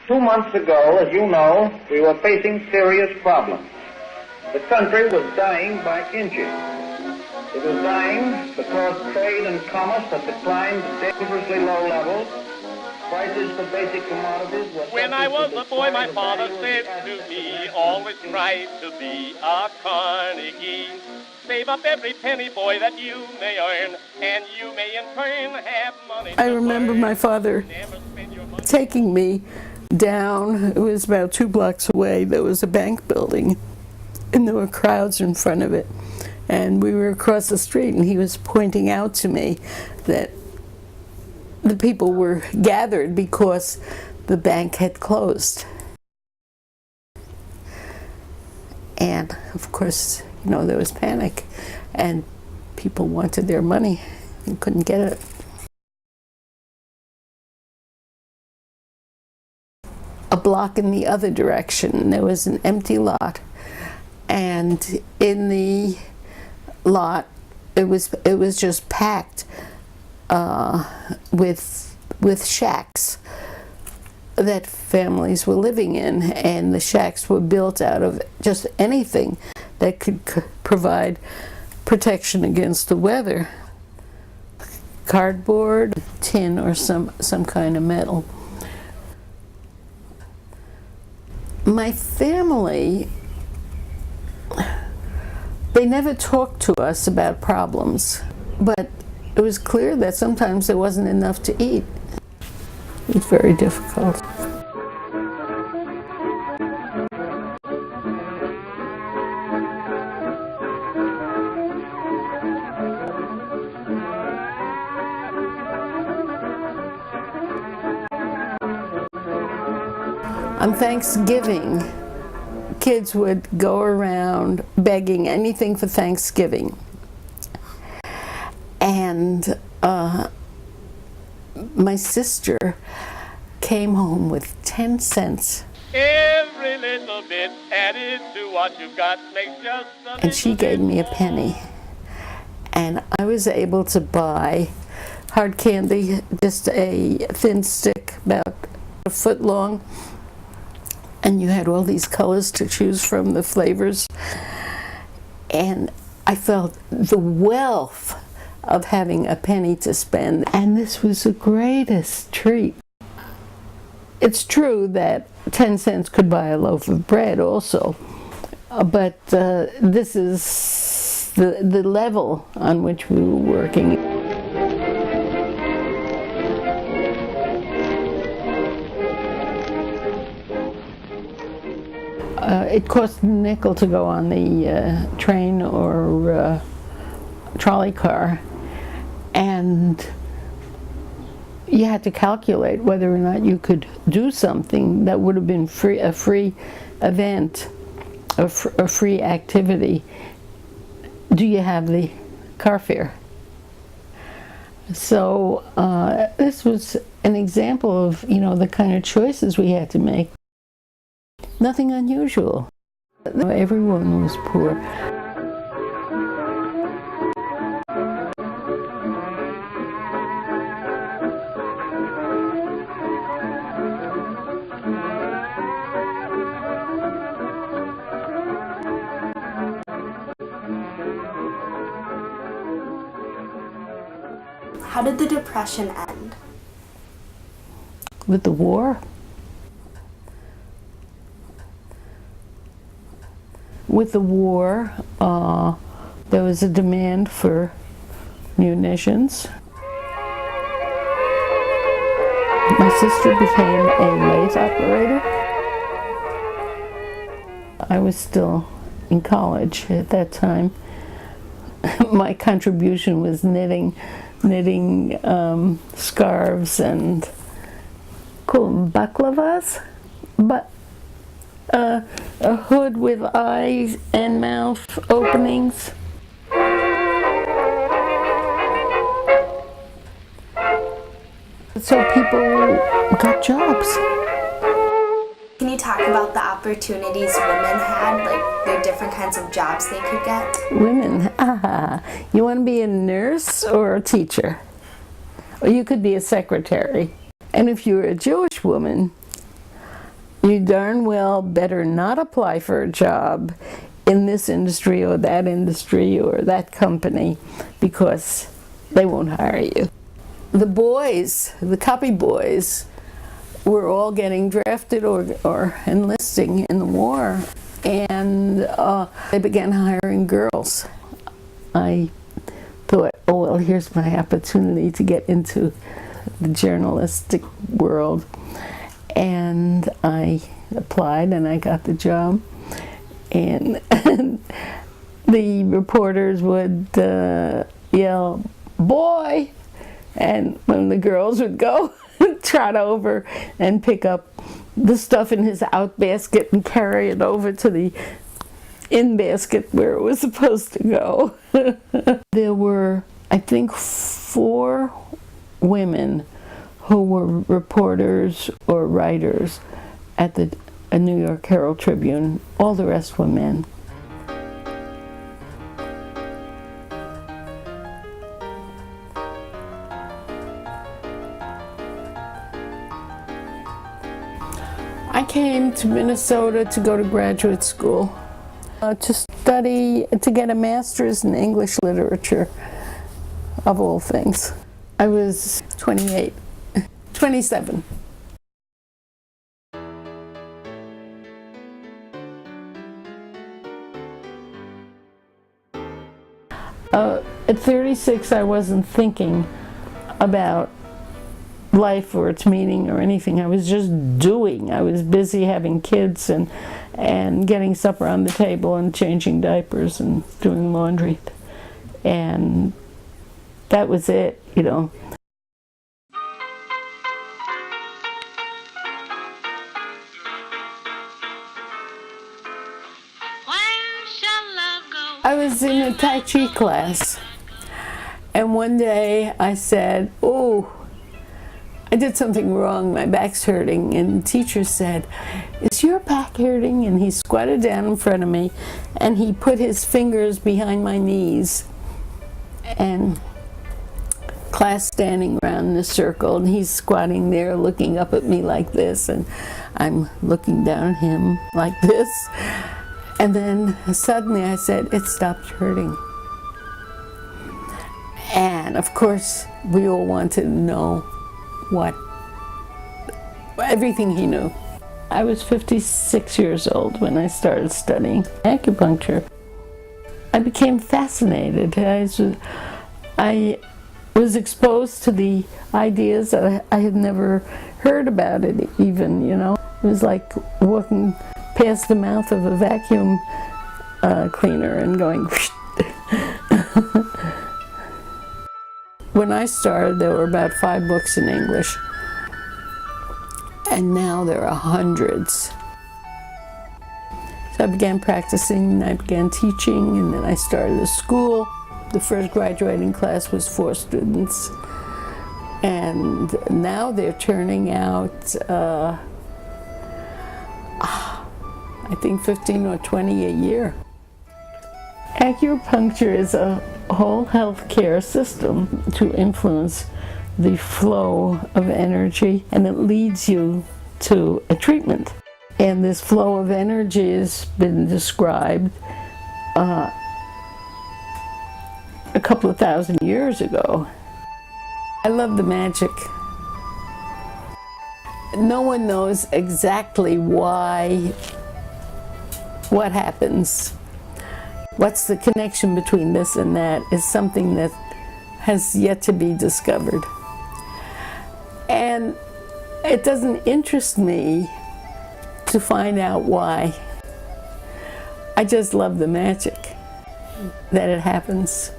2 months ago, as you know, we were facing serious problems. The country was dying by inches. It was dying because trade and commerce had declined to dangerously low levels. Prices for basic commodities were... When I was a boy, my father said to me, always try to be a Carnegie. Save up every penny, boy, that you may earn, and you may in turn have money. I remember my father taking me down. It was about 2 blocks away. There was a bank building, and there were crowds in front of it. And we were across the street, and he was pointing out to me that the people were gathered because the bank had closed. And of course, you know, there was panic, and people wanted their money and couldn't get it. A block in the other direction, there was an empty lot, and in the lot it was just packed with shacks that families were living in, and the shacks were built out of just anything that could provide protection against the weather. Cardboard, tin, or some kind of metal. My family, they never talked to us about problems, but it was clear that sometimes there wasn't enough to eat. It was very difficult. On Thanksgiving, kids would go around begging anything for Thanksgiving. And my sister came home with 10 cents. Every little bit added to what you've got makes just a... And she gave me a penny. And I was able to buy hard candy, just a thin stick about a foot long. And you had all these colors to choose from, the flavors. And I felt the wealth of having a penny to spend. And this was the greatest treat. It's true that 10 cents could buy a loaf of bread also. But this is the level on which we were working. It cost a nickel to go on the train or trolley car, and you had to calculate whether or not you could do something that would have been a free event, a free activity. Do you have the car fare? So this was an example of, you know, the kind of choices we had to make. Nothing unusual. Everyone was poor. How did the Depression end? With the war? With the war, there was a demand for munitions. My sister became a lathe operator. I was still in college at that time. My contribution was knitting scarves and baklavas, but a hood with eyes and mouth openings. So people got jobs. Can you talk about the opportunities women had, like the different kinds of jobs they could get? Women, you want to be a nurse or a teacher? Or you could be a secretary. And if you were a Jewish woman, you darn well better not apply for a job in this industry or that company, because they won't hire you. The boys, the copy boys, were all getting drafted or enlisting in the war, and they began hiring girls. I thought, oh well, here's my opportunity to get into the journalistic world, and I applied and I got the job. And the reporters would yell, "Boy!" and when the girls would go trot over and pick up the stuff in his out basket and carry it over to the in basket where it was supposed to go. There were, I think, 4 women who were reporters or writers at the New York Herald Tribune. All the rest were men. I came to Minnesota to go to graduate school, to study, to get a master's in English literature, of all things. I was 27. At 36, I wasn't thinking about life or its meaning or anything. I was just doing. I was busy having kids and getting supper on the table and changing diapers and doing laundry. And that was it, you know. I was in a Tai Chi class, and one day I said, "Oh, I did something wrong, my back's hurting," and the teacher said, "Is your back hurting?" And he squatted down in front of me and he put his fingers behind my knees, and class standing around in a circle, and he's squatting there looking up at me like this, and I'm looking down at him like this. And then suddenly I said, "It stopped hurting." And of course we all wanted to know everything he knew. I was 56 years old when I started studying acupuncture. I became fascinated. I was exposed to the ideas that I had never heard about it even, you know. It was like walking past the mouth of a vacuum cleaner and going whoosh. When I started, there were about 5 books in English, and now there are hundreds. So I began practicing, and I began teaching, and then I started a school. The first graduating class was 4 students, and now they're turning out I think 15 or 20 a year. Acupuncture is a whole healthcare system to influence the flow of energy, and it leads you to a treatment. And this flow of energy has been described a couple of thousand years ago. I love the magic. No one knows exactly what happens. What's the connection between this and that is something that has yet to be discovered. And it doesn't interest me to find out why. I just love the magic that it happens.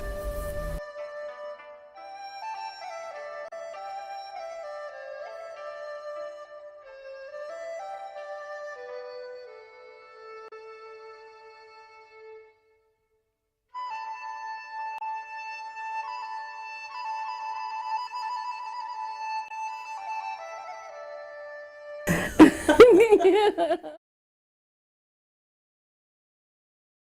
Yeah.